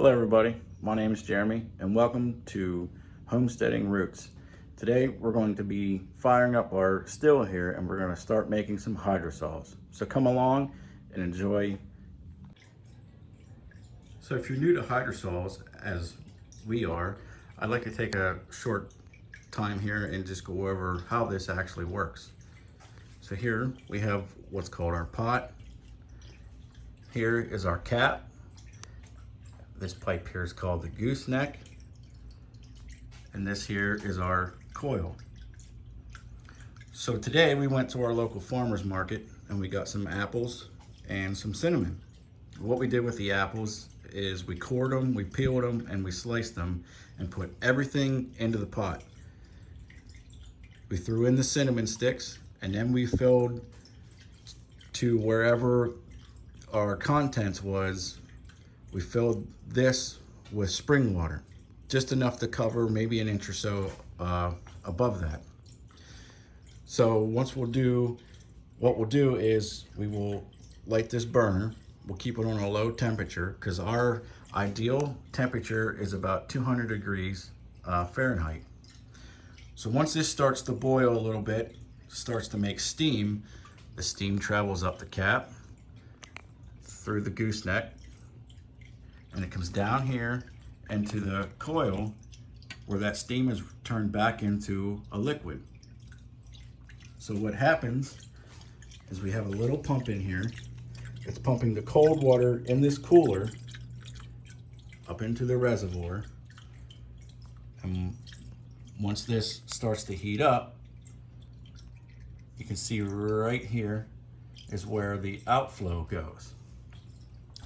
Hello everybody, my name is Jeremy and welcome to Homesteading Roots. Today we're going to be firing up our still here and we're going to start making some hydrosols. So come along and enjoy. So if you're new to hydrosols, as we are, I'd like to take a short time here and just go over how this actually works. So here we have what's called our pot. Here is our cap. This pipe here is called the gooseneck, and this here is our coil. So today we went to our local farmer's market and we got some apples and some cinnamon. What we did with the apples is we cored them, we peeled them, and we sliced them and put everything into the pot. We threw in the cinnamon sticks and then we filled to wherever our contents was. We filled this with spring water, just enough to cover maybe an inch or so above that. So what we'll do is we will light this burner. We'll keep it on a low temperature because our ideal temperature is about 200 degrees Fahrenheit. So once this starts to boil a little bit, starts to make steam, the steam travels up the cap, through the gooseneck, and it comes down here into the coil where that steam is turned back into a liquid. So what happens is we have a little pump in here. It's pumping the cold water in this cooler up into the reservoir. And once this starts to heat up, you can see right here is where the outflow goes.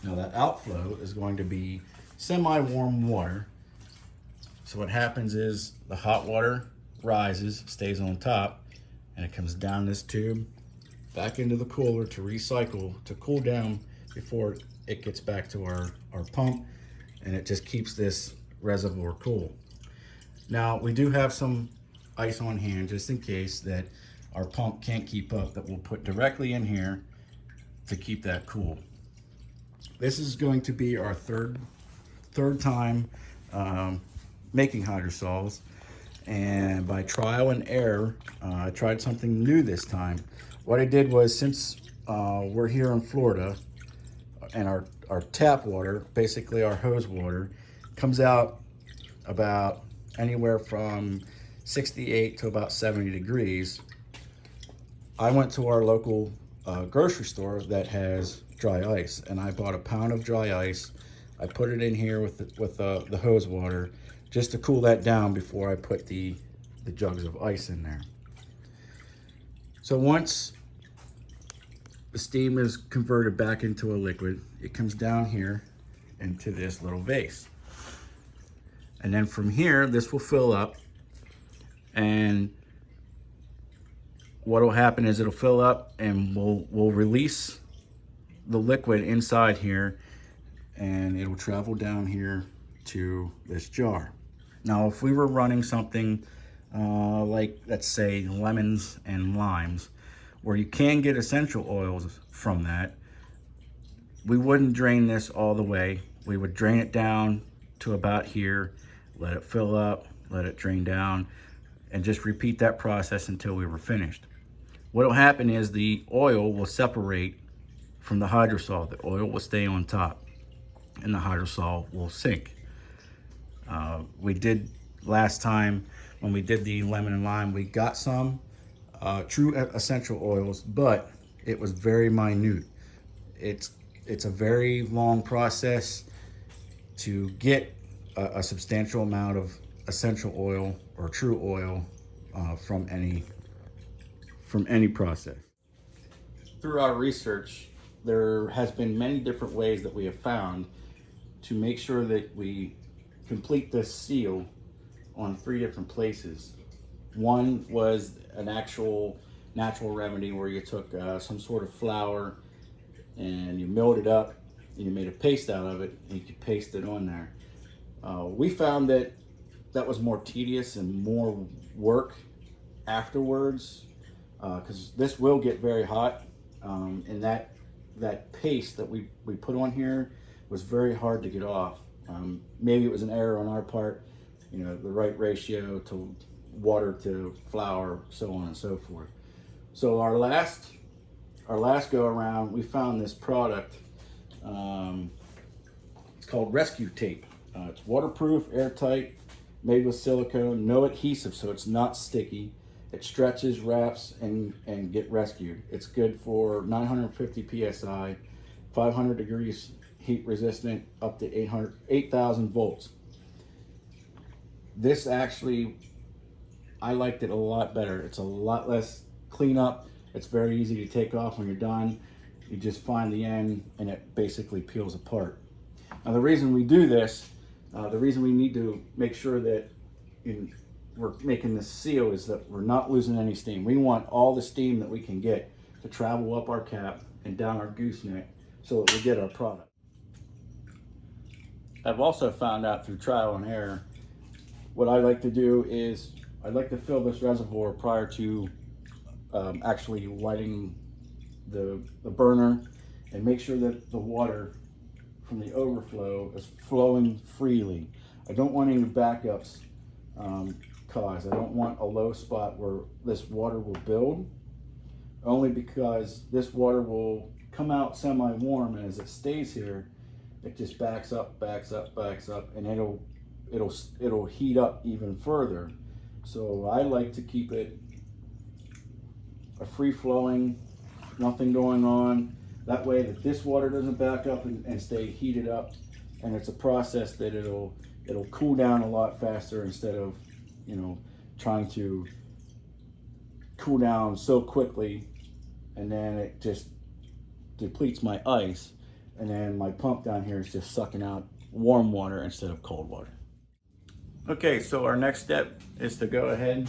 Now that outflow is going to be semi-warm water. So what happens is the hot water rises, stays on top, and it comes down this tube back into the cooler to recycle, to cool down before it gets back to our pump, and it just keeps this reservoir cool. Now we do have some ice on hand just in case that our pump can't keep up, that we'll put directly in here to keep that cool. This is going to be our third time making hydrosols, and by trial and error, I tried something new this time. What I did was, since we're here in Florida, and our tap water, basically our hose water, comes out about anywhere from 68 to about 70 degrees, I went to our local grocery store that has dry ice, and I bought a pound of dry ice. I put it in here with the hose water just to cool that down before I put the jugs of ice in there. So once the steam is converted back into a liquid, it comes down here into this little vase, and then from here this will fill up, and what will happen is it'll fill up and we'll release the liquid inside here, and it'll travel down here to this jar. Now if we were running something like, let's say, lemons and limes, where you can get essential oils from that, we wouldn't drain this all the way. We would drain it down to about here, let it fill up, let it drain down, and just repeat that process until we were finished. What will happen is the oil will separate from the hydrosol. The oil will stay on top and the hydrosol will sink. We did last time when we did the lemon and lime, we got some true essential oils, but it was very minute. It's a very long process to get a substantial amount of essential oil or true oil from any process. Through our research, there has been many different ways that we have found to make sure that we complete this seal on 3 different places. One was an actual natural remedy where you took some sort of flour and you milled it up and you made a paste out of it and you could paste it on there. We found that was more tedious and more work afterwards, because this will get very hot, and that paste that we put on here was very hard to get off. Maybe it was an error on our part, you know, the right ratio to water to flour, so on and so forth. So our last go around, we found this product. It's called Rescue Tape. It's waterproof, airtight, made with silicone, no adhesive, so it's not sticky. It stretches, wraps, and get rescued. It's good for 950 psi, 500 degrees heat resistant, up to 8,000 volts. This actually, I liked it a lot better. It's a lot less cleanup. It's very easy to take off when you're done. You just find the end and it basically peels apart. Now the reason we do this, the reason we need to make sure that we're making this seal is that we're not losing any steam. We want all the steam that we can get to travel up our cap and down our gooseneck so that we get our product. I've also found out through trial and error, what I like to do is I like to fill this reservoir prior to actually lighting the burner, and make sure that the water from the overflow is flowing freely. I don't want any backups caused. I don't want a low spot where this water will build, only because this water will come out semi-warm, and as it stays here, it just backs up, and it'll heat up even further. So I like to keep it a free-flowing, nothing going on. That way that this water doesn't back up and stay heated up, and it's a process that it'll cool down a lot faster, instead of, you know, trying to cool down so quickly, and then it just depletes my ice, and then my pump down here is just sucking out warm water instead of cold water. Okay, so our next step is to go ahead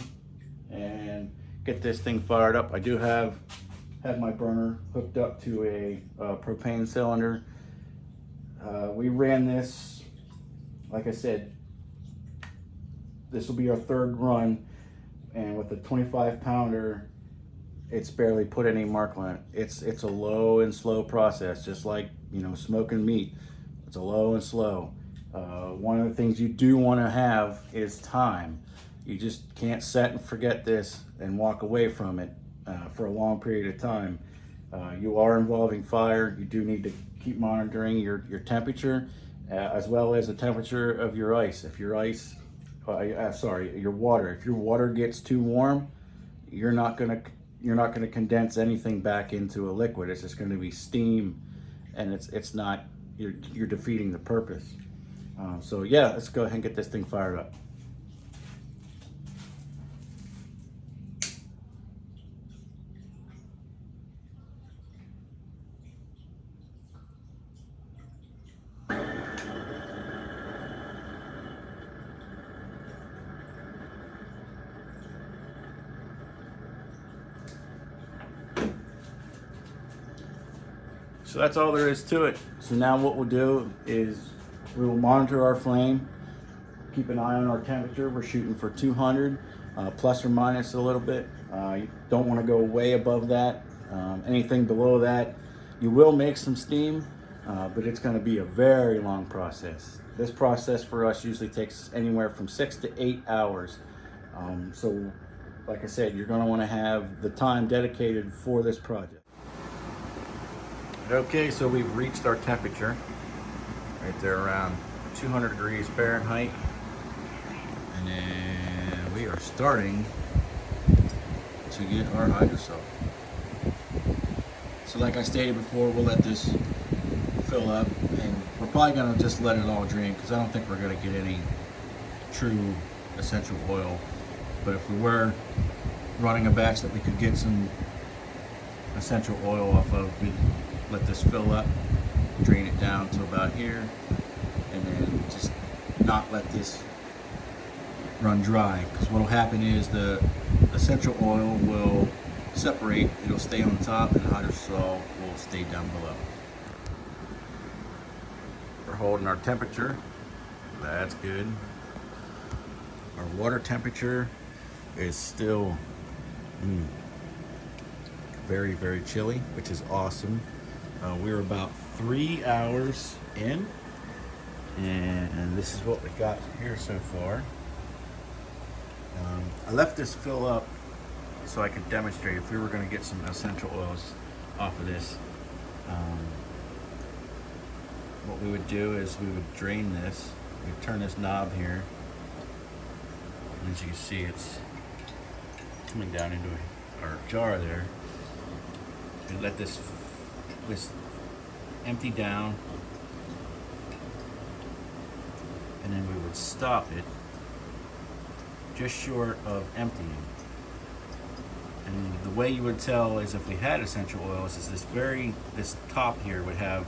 and get this thing fired up. I do have my burner hooked up to a propane cylinder. We ran this, like I said, this will be our third run, and with a 25 pounder, it's barely put any mark on it. It's a low and slow process, just like, you know, smoking meat. It's a low and slow. One of the things you do want to have is time. You just can't set and forget this and walk away from it for a long period of time. You are involving fire. You do need to keep monitoring your temperature, as well as the temperature of your ice. If your ice, your water. If your water gets too warm, you're not gonna condense anything back into a liquid. It's just going to be steam, and it's not. You're defeating the purpose. So yeah, let's go ahead and get this thing fired up. So that's all there is to it. So now what we'll do is we will monitor our flame, keep an eye on our temperature. We're shooting for 200, plus or minus a little bit. You don't want to go way above that. Anything below that, you will make some steam, but it's going to be a very long process. This process for us usually takes anywhere from 6 to 8 hours. So like I said, you're going to want to have the time dedicated for this project. Okay, so we've reached our temperature right there around 200 degrees Fahrenheit, and then we are starting to get our hydrosol. So like I stated before, we'll let this fill up, and we're probably going to just let it all drain, because I don't think we're going to get any true essential oil. But if we were running a batch that we could get some essential oil off of, we'd let this fill up, drain it down to about here, and then just not let this run dry, because what will happen is the essential oil will separate, it'll stay on top, and the hydrosol will stay down below. We're holding our temperature, that's good. Our water temperature is still very, very chilly, which is awesome. We're about 3 hours in, And this is what we got here so far. I left this fill up so I could demonstrate if we were going to get some essential oils off of this. What we would do is we would drain this. We'd turn this knob here. And as you can see, it's coming down into our jar there. We let this empty down, and then we would stop it just short of emptying. And the way you would tell is if we had essential oils is this top here would have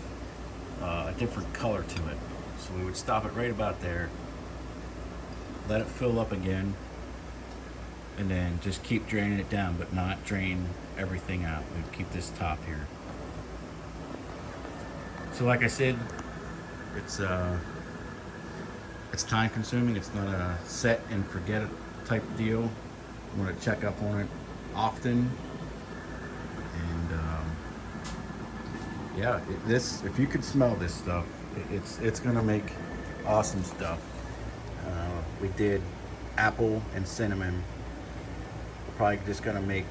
a different color to it. So we would stop it right about there, let it fill up again, and then just keep draining it down, but not drain everything out. We'd keep this top here. So like I said, it's time consuming. It's not a set and forget it type deal. You want to check up on it often. And yeah, if you could smell this stuff, it's gonna make awesome stuff. We did apple and cinnamon. We're probably just gonna make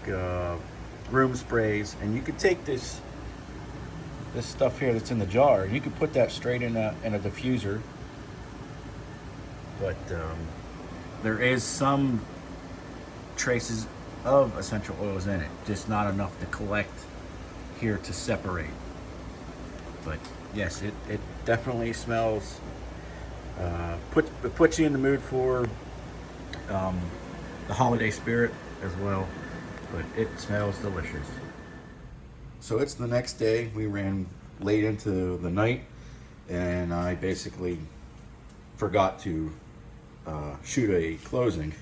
room sprays, and you could take this stuff here that's in the jar, and you could put that straight in a diffuser. But there is some traces of essential oils in it, just not enough to collect here to separate. But yes, it definitely smells. It puts you in the mood for the holiday spirit as well. But it smells delicious. So it's the next day. We ran late into the night, and I basically forgot to shoot a closing.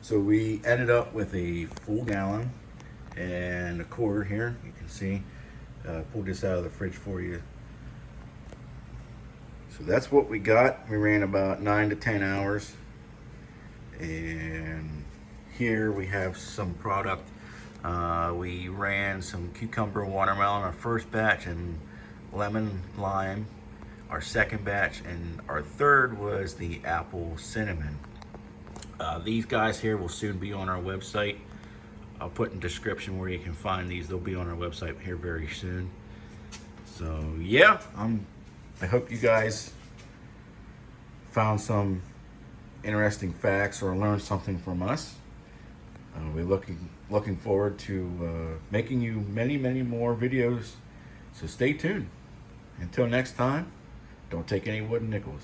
So we ended up with a full gallon and a quarter here. You can see, pulled this out of the fridge for you. So that's what we got. We ran about 9 to 10 hours. And here we have some product. We ran some cucumber watermelon, our first batch, and lemon lime, our second batch, and our third was the apple cinnamon. These guys here will soon be on our website. I'll put in the description where you can find these. They'll be on our website here very soon. So yeah, I hope you guys found some interesting facts or learned something from us. We're looking forward to making you many more videos. So stay tuned. Until next time, don't take any wooden nickels.